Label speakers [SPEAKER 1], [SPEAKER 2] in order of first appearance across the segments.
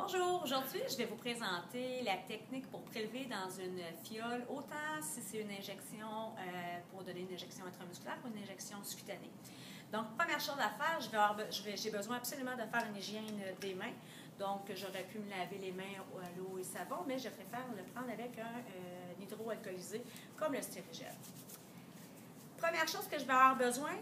[SPEAKER 1] Bonjour, aujourd'hui je vais vous présenter la technique pour prélever dans une fiole, autant si c'est une injection pour donner une injection intramusculaire ou une injection cutanée. Donc, première chose à faire, j'ai besoin absolument de faire une hygiène des mains. Donc, j'aurais pu me laver les mains à l'eau et savon, mais je préfère le prendre avec un hydroalcoolisé comme le stérigel. Première chose que je vais avoir besoin,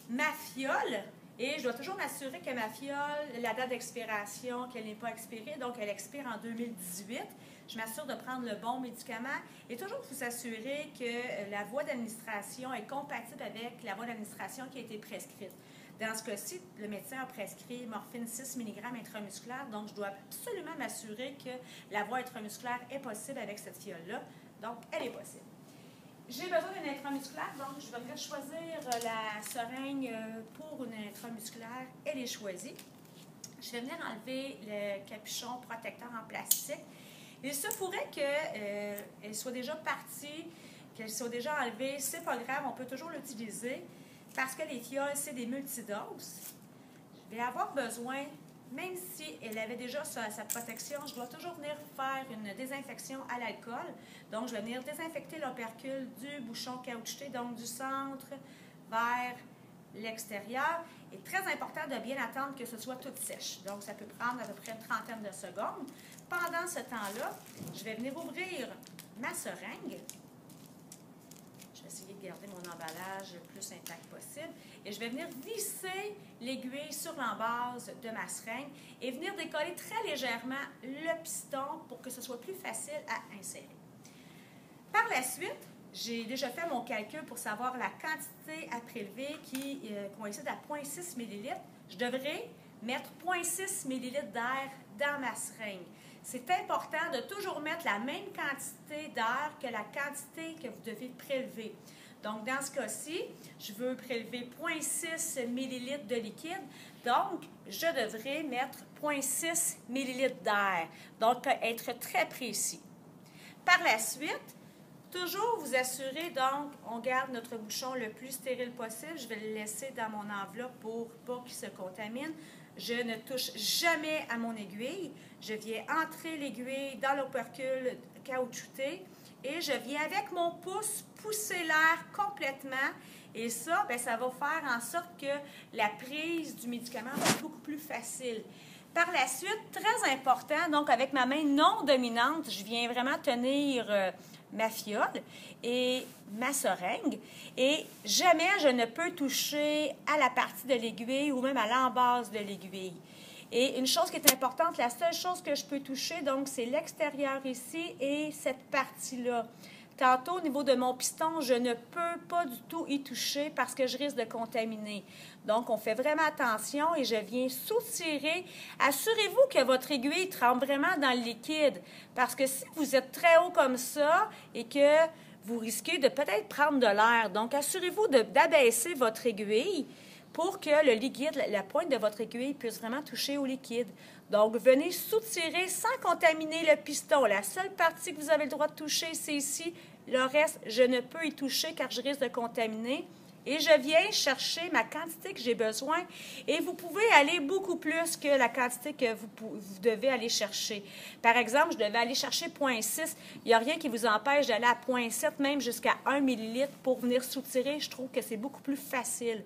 [SPEAKER 1] ma fiole. Et je dois toujours m'assurer que ma fiole, la date d'expiration, qu'elle n'est pas expirée, donc elle expire en 2018. Je m'assure de prendre le bon médicament et toujours vous assurer que la voie d'administration est compatible avec la voie d'administration qui a été prescrite. Dans ce cas-ci, le médecin a prescrit morphine 6 mg intramusculaire, donc je dois absolument m'assurer que la voie intramusculaire est possible avec cette fiole-là. Donc, elle est possible. J'ai besoin d'une intramusculaire, donc je vais venir choisir la seringue pour une intramusculaire. Elle est choisie. Je vais venir enlever le capuchon protecteur en plastique. Il se pourrait qu'elle soit déjà partie, qu'elle soit déjà enlevée. C'est pas grave, on peut toujours l'utiliser parce que les fioles, c'est des multidoses. Je vais avoir besoin, même si elle avait déjà sa protection, je dois toujours venir faire une désinfection à l'alcool. Donc, je vais venir désinfecter l'opercule du bouchon caoutchouté, donc du centre vers l'extérieur. Et très important de bien attendre que ce soit tout sèche. Donc, ça peut prendre à peu près une trentaine de secondes. Pendant ce temps-là, je vais venir ouvrir ma seringue. Je vais essayer de garder mon emballage le plus intact possible. Et je vais venir visser l'aiguille sur l'embase de ma seringue et venir décoller très légèrement le piston pour que ce soit plus facile à insérer. Par la suite, j'ai déjà fait mon calcul pour savoir la quantité à prélever qui coïncide à 0,6 ml. Je devrais mettre 0,6 ml d'air dans ma seringue. C'est important de toujours mettre la même quantité d'air que la quantité que vous devez prélever. Donc, dans ce cas-ci, je veux prélever 0,6 ml de liquide. Donc, je devrais mettre 0,6 ml d'air. Donc, être très précis. Par la suite, toujours vous assurer, donc, on garde notre bouchon le plus stérile possible. Je vais le laisser dans mon enveloppe pour pas qu'il se contamine. Je ne touche jamais à mon aiguille. Je viens entrer l'aiguille dans l'opercule caoutchouté et je viens avec mon pouce pousser l'air complètement. Et ça, bien, ça va faire en sorte que la prise du médicament va être beaucoup plus facile. Par la suite, très important, donc avec ma main non dominante, je viens vraiment tenir ma fiole et ma seringue. Et jamais je ne peux toucher à la partie de l'aiguille ou même à l'embase de l'aiguille. Et une chose qui est importante, la seule chose que je peux toucher, donc, c'est l'extérieur ici et cette partie-là. Tantôt, au niveau de mon piston, je ne peux pas du tout y toucher parce que je risque de contaminer. Donc, on fait vraiment attention et je viens soutirer. Assurez-vous que votre aiguille trempe vraiment dans le liquide parce que si vous êtes très haut comme ça et que vous risquez de peut-être prendre de l'air, donc assurez-vous d'abaisser votre aiguille pour que le liquide, la pointe de votre aiguille puisse vraiment toucher au liquide. Donc, venez soutirer sans contaminer le piston. La seule partie que vous avez le droit de toucher, c'est ici. Le reste, je ne peux y toucher car je risque de contaminer. Et je viens chercher ma quantité que j'ai besoin. Et vous pouvez aller beaucoup plus que la quantité que vous devez aller chercher. Par exemple, je devais aller chercher 0,6. Il n'y a rien qui vous empêche d'aller à 0,7, même jusqu'à 1 ml pour venir soutirer. Je trouve que c'est beaucoup plus facile.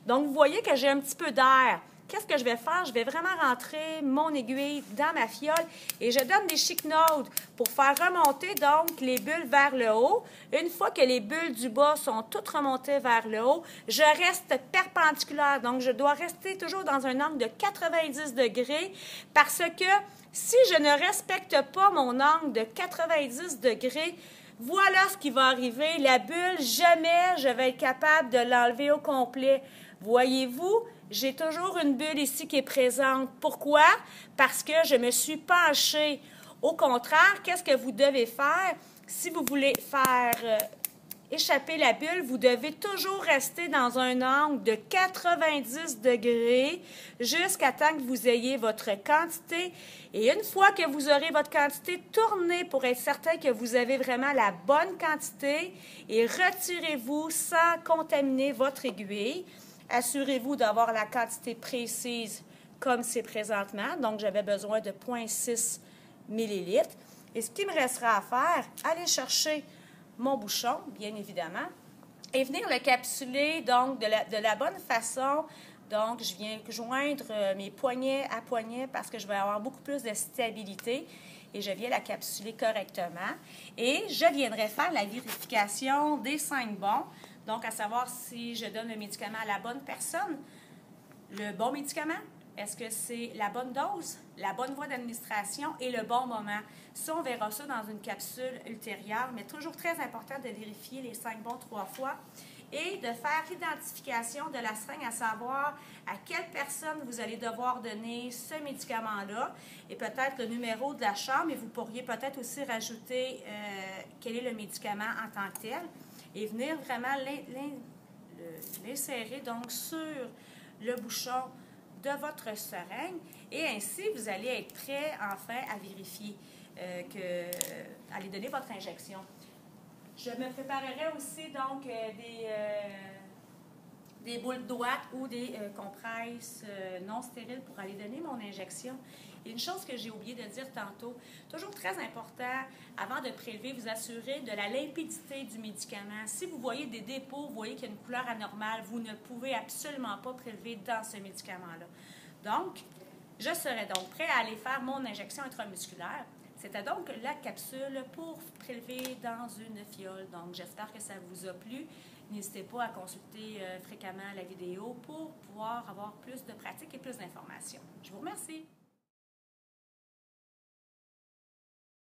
[SPEAKER 1] Donc, vous voyez que j'ai un petit peu d'air. Qu'est-ce que je vais faire? Je vais vraiment rentrer mon aiguille dans ma fiole et je donne des chic notes pour faire remonter donc les bulles vers le haut. Une fois que les bulles du bas sont toutes remontées vers le haut, je reste perpendiculaire. Donc, je dois rester toujours dans un angle de 90 degrés parce que si je ne respecte pas mon angle de 90 degrés, voilà ce qui va arriver. La bulle, jamais je vais être capable de l'enlever au complet. Voyez-vous, j'ai toujours une bulle ici qui est présente. Pourquoi? Parce que je me suis penchée. Au contraire, qu'est-ce que vous devez faire? Si vous voulez faire échapper la bulle, vous devez toujours rester dans un angle de 90 degrés jusqu'à temps que vous ayez votre quantité. Et une fois que vous aurez votre quantité, tournez pour être certain que vous avez vraiment la bonne quantité et retirez-vous sans contaminer votre aiguille. Assurez-vous d'avoir la quantité précise comme c'est présentement. Donc, j'avais besoin de 0,6 millilitres. Et ce qui me restera à faire, aller chercher mon bouchon, bien évidemment, et venir le capsuler donc de la bonne façon. Donc, je viens joindre mes poignets à poignets parce que je vais avoir beaucoup plus de stabilité et je viens la capsuler correctement. Et je viendrai faire la vérification des 5 bons, donc à savoir si je donne le médicament à la bonne personne, le bon médicament, est-ce que c'est la bonne dose, la bonne voie d'administration et le bon moment. Ça, on verra ça dans une capsule ultérieure, mais toujours très important de vérifier les 5 bons 3 fois et de faire l'identification de la seringue, à savoir à quelle personne vous allez devoir donner ce médicament-là et peut-être le numéro de la chambre, et vous pourriez peut-être aussi rajouter quel est le médicament en tant que tel et venir vraiment l'insérer donc sur le bouchon de votre seringue et ainsi vous allez être prêt enfin à vérifier aller donner votre injection. Je me préparerai aussi donc des boules droites ou des compresses non stériles pour aller donner mon injection. Et une chose que j'ai oublié de dire tantôt, toujours très important, avant de prélever, vous assurer de la limpidité du médicament. Si vous voyez des dépôts, vous voyez qu'il y a une couleur anormale, vous ne pouvez absolument pas prélever dans ce médicament-là. Donc, je serai donc prêt à aller faire mon injection intramusculaire. C'était donc la capsule pour prélever dans une fiole. Donc, j'espère que ça vous a plu. N'hésitez pas à consulter fréquemment la vidéo pour pouvoir avoir plus de pratique et plus d'informations. Je vous remercie.